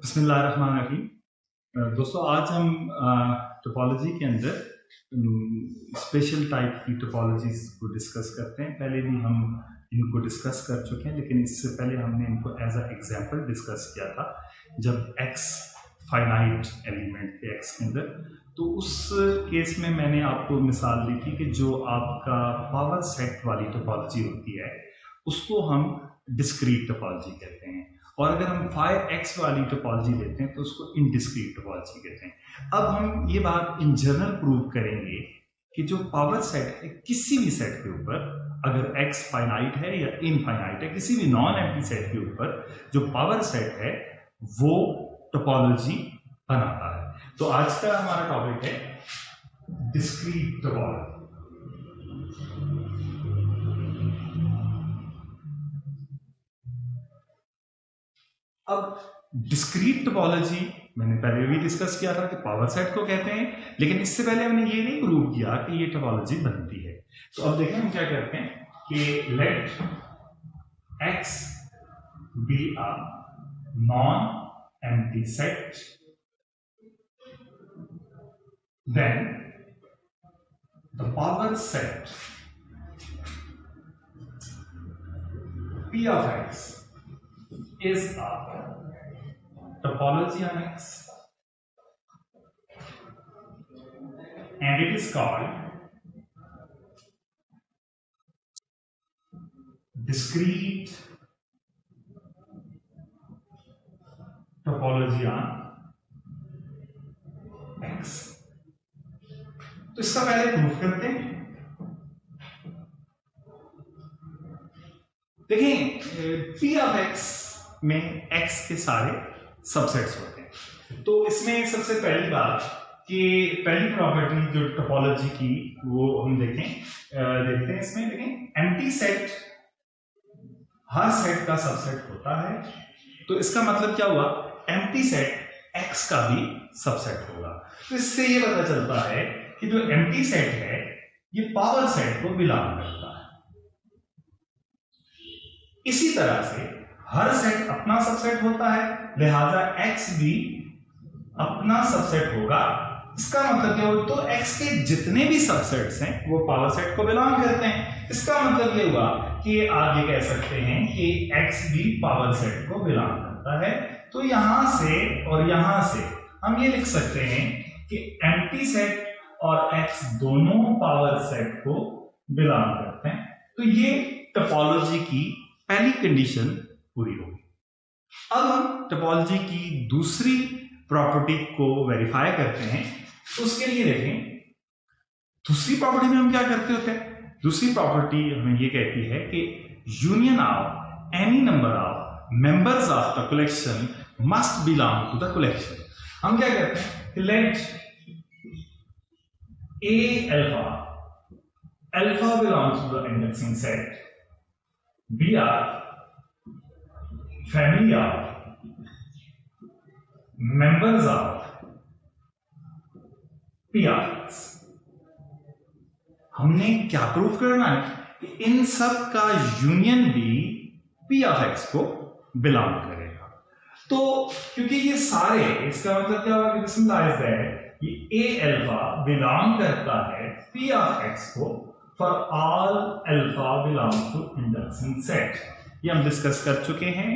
बिस्मिल्लाहिर्रहमानिर्रहीम। दोस्तों आज हम टोपोलॉजी के अंदर स्पेशल टाइप की टोपोलॉजीज को डिस्कस करते हैं। पहले भी हम इनको डिस्कस कर चुके हैं, लेकिन इससे पहले हमने इनको एज अ एग्जांपल डिस्कस किया था जब x फाइनाइट एलिमेंट थे x के अंदर। तो उस केस में मैंने आपको मिसाल दी थी कि जो आपका पावर सेट वाली टोपोलॉजी होती है उसको हम डिस्क्रीट टोपोलॉजी कहते हैं, और अगर हम 5x वाली टोपोलॉजी लेते हैं तो उसको इनडिस्क्रीट टोपोलॉजी कहते हैं। अब हम ये बात इन जनरल प्रूव करेंगे कि जो पावर सेट है किसी भी सेट के ऊपर, अगर x फाइनाइट है या इनफाइनाइट है, किसी भी नॉन एम्प्टी सेट के ऊपर जो पावर सेट है वो टोपोलॉजी बनाता है। तो आज का हमारा टॉपिक है डिस्क्रीट टोपोलॉजी। अब डिस्क्रीट टोपोलॉजी मैंने पहले भी डिस्कस किया था कि पावर सेट को कहते हैं, लेकिन इससे पहले हमने ये नहीं प्रूव किया कि ये टोपोलॉजी बनती है। तो अब देखें हम क्या करते हैं कि let x be a non empty set, then the power set p of x is a topology on X, and it is called discrete topology on X। तो इसका पहले प्रूफ करते हैं। देखिए P of X में x के सारे subsets होते हैं। तो इसमें सबसे पहली बात कि पहली प्रॉपर्टी जो टोपोलॉजी की वो हम देखते हैं इसमें। देखें एम्प्टी सेट हर सेट का सबसेट होता है, तो इसका मतलब क्या हुआ, एम्प्टी सेट x का भी सबसेट होगा। तो इससे ये पता चलता है कि जो एम्प्टी सेट है ये पावर सेट को बिलोंग करता है। इसी तरह से हर सेट अपना सबसेट होता है, लिहाजा x भी अपना सबसेट होगा। इसका मतलब क्या हुआ, तो x के जितने भी सबसेट्स हैं वो पावर सेट को बिलोंग करते हैं। इसका मतलब ये हुआ कि आप ये कह सकते हैं कि x भी पावर सेट को बिलोंग करता है। तो यहां से और यहां से हम ये लिख सकते हैं कि एम्प्टी सेट और x दोनों पावर सेट को बिलोंग करते हैं। तो ये टोपोलॉजी की पहली कंडीशन पूरी होगी। अब हम टोपोलॉजी की दूसरी प्रॉपर्टी को वेरीफाई करते हैं। तो उसके लिए देखें दूसरी प्रॉपर्टी में हम क्या करते होते हैं। दूसरी प्रॉपर्टी हमें ये कहती है कि union of any number of members of the collection must belong to the collection. हम क्या करते हैं, let a alpha belongs to the indexing set, B are family of members of P of X। हमने क्या proof करना है कि इन सब का यूनियन भी P of X को बिलोंग करेगा। तो क्योंकि ये सारे, इसका मतलब क्या होगा, कि A अल्फा बिलोंग करता है P of X को for all alpha belong to induction set. ये हम डिस्कस कर चुके हैं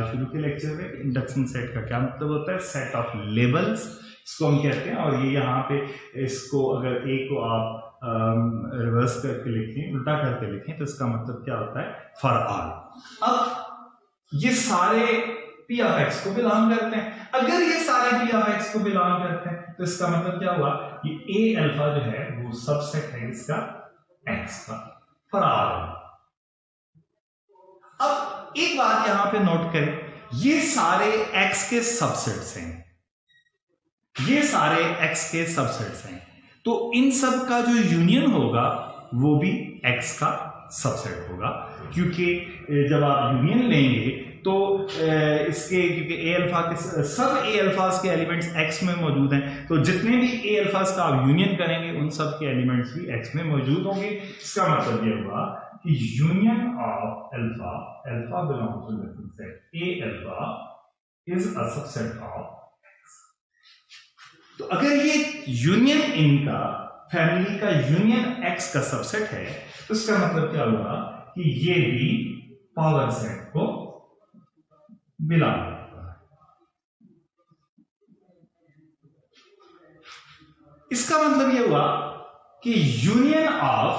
शुरू के लेक्चर में। इंडक्शन सेट का क्या मतलब होता है, सेट ऑफ लेबल्स इसको हम कहते हैं। और ये यहाँ पे इसको अगर ए को आप रिवर्स करके लिखें, उल्टा करके लिखें, तो इसका मतलब क्या होता है, फॉर ऑल। अब ये सारे P of X को बिलोंग करते हैं। अगर ये सारे P of X को बिलोंग करते हैं तो इसका मतलब क्या हुआ कि A अल्फा जो है वो सबसेट है इसका X का, फॉर ऑल। अब एक बात यहां पे नोट करें, ये सारे x के सबसेट्स हैं, ये सारे x के सबसेट्स हैं। तो इन सब का जो यूनियन होगा वो भी x का सबसेट होगा, क्योंकि जब आप यूनियन लेंगे तो इसके, क्योंकि ए अल्फा के सब ए अल्फाज के एलिमेंट्स x में मौजूद हैं, तो जितने भी ए अल्फाज का आप यूनियन करेंगे उन सब के एलिमेंट्स भी x में मौजूद होंगे। इसका मतलब ये हुआ कि union of alpha belongs to the set A alpha is a subset of X. तो अगर ये यूनियन इनका फैमिली का यूनियन एक्स का सबसेट है तो इसका मतलब क्या हुआ कि ये भी पावर सेट को बिलोंग करता है। इसका मतलब ये हुआ कि union of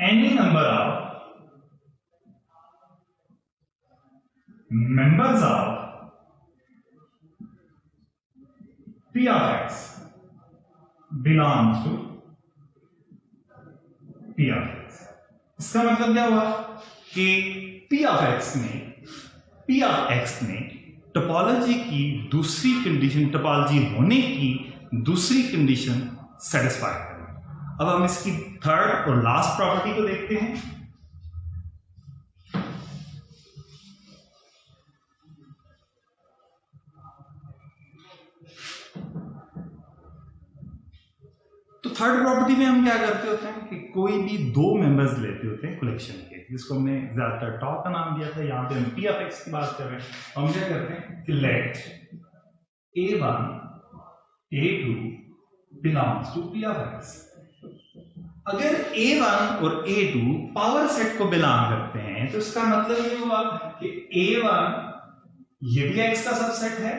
any number of members of P of X belongs to P of X। इसका मतलब क्या हुआ कि P of X ने टोपोलॉजी की दूसरी कंडीशन, टोपोलॉजी होने की दूसरी कंडीशन सेटिस्फाई करें। अब हम इसकी थर्ड और लास्ट प्रॉपर्टी को देखते हैं। तो थर्ड प्रॉपर्टी में हम क्या करते होते हैं कि कोई भी दो मेंबर्स लेते होते हैं कलेक्शन के, जिसको हमने ज्यादातर टॉप का नाम दिया था। यहाँ पे हम P of X की बात कर रहे हैं। हम क्या करते हैं कि let A1 A2 belongs to P of X। अगर A1 और A2 पावर सेट को बिलोंग करते हैं तो इसका मतलब ये हुआ कि A1 ये भी X का सबसेट है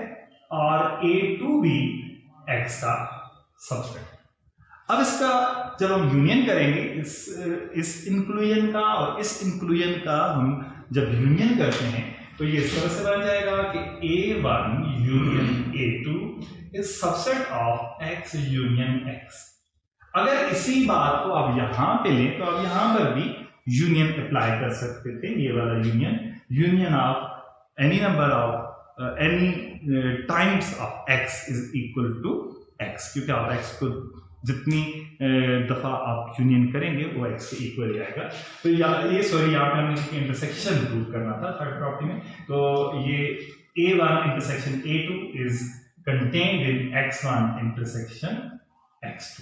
और A2 भी X का सबसेट है। अब इसका जब हम यूनियन करेंगे इस इंक्लूजन का और इस इंक्लूजन का हम जब यूनियन करते हैं तो ये इस तरह से बन जाएगा कि A1 union A2 is subset of X union X। अगर इसी बात को आप यहां पे लें तो आप यहां पर भी यूनियन अप्लाई कर सकते थे। ये वाला union of any number of any times of X is equal to X, क्योंकि आप X को जितनी दफा आप यूनियन करेंगे वो X के इक्वल जाएगा। तो यहाँ पे हमने इंटरसेक्शन प्रूव करना था थर्ड प्रॉपर्टी में। तो ये A1 intersection A2 is contained in X1 intersection X2।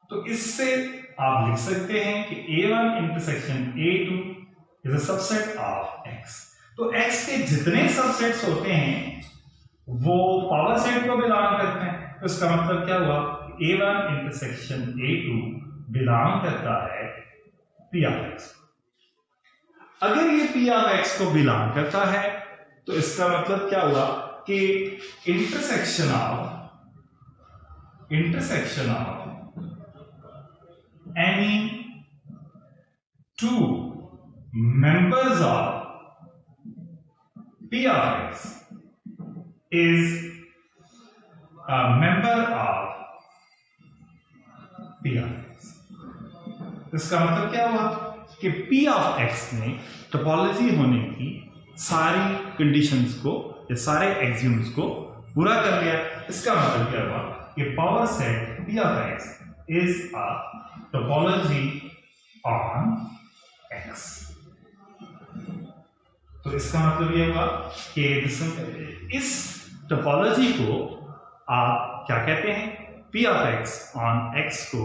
तो इससे आप लिख सकते हैं कि A1 intersection A2 is a subset of X। तो X के जितने सबसेट्स होते हैं वो पावर सेट को बिलोंग करते हैं। तो इसका मतलब क्या हुआ, A1 इंटरसेक्शन A2 बिलोंग करता है P of X। अगर ये P of X को बिलोंग करता है तो इसका मतलब क्या हुआ कि intersection of any two members of P of X is a member of P of X। इसका मतलब क्या हुआ कि P of X ने टोपोलॉजी होने की सारी कंडीशंस को या सारे एक्सियम्स को पूरा कर लिया। इसका मतलब क्या हुआ कि power set P of X is a topology on X। तो इसका मतलब ये हुआ कि इस टोपोलॉजी को आप क्या कहते हैं, P of X on X को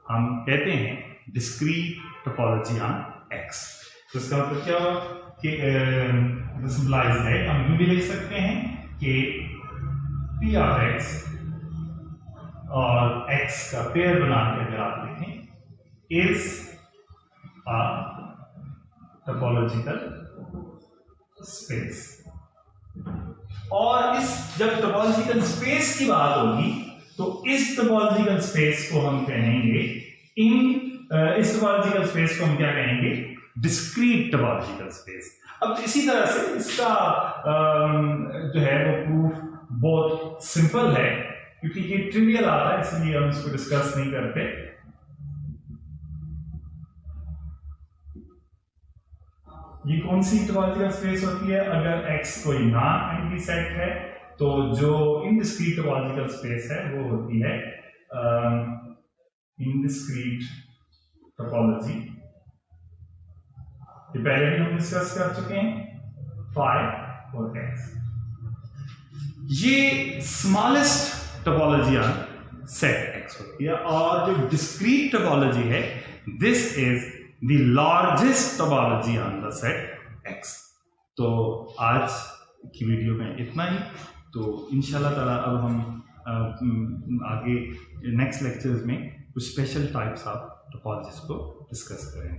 हम कहते हैं डिस्क्रीट टोपोलॉजी ऑन X। तो इसका मतलब क्या हुआ कि सिंपलाइज है, हम यूं भी लिख सकते हैं कि P of X और X का पेयर बना के अगर आप लिखें इज अ टोपोलॉजिकल स्पेस। और इस जब टोपोलॉजिकल स्पेस की बात होगी तो इस टोपोलॉजिकल स्पेस को हम कहेंगे इस टोपोलॉजिकल स्पेस को हम क्या कहेंगे, डिस्क्रीट टोपोलॉजिकल स्पेस। अब इसी तरह से इसका जो है वो प्रूफ बहुत सिंपल है, क्योंकि ये ट्रिवियल आता है इसलिए हम इसको डिस्कस नहीं करते। ये कौन सी टोपोलॉजिकल स्पेस होती है, अगर X कोई नॉन एम्प्टी सेट है तो जो इनडिस्क्रीट टोपोलॉजिकल स्पेस है वो होती है इनडिस्क्रीट टोपोलॉजी। ये पहले भी हम डिस्कस कर चुके हैं, फाई और X। ये smallest topology on set X होती है, और जो डिस्क्रीट टोपोलॉजी है this is the largest topology on the set x। तो आज की वीडियो में इतना ही। तो इंशाल्लाह ताला अब हम आगे नेक्स्ट लेक्चर्स में कुछ स्पेशल टाइप्स ऑफ टोपोलॉजीज को डिस्कस करें।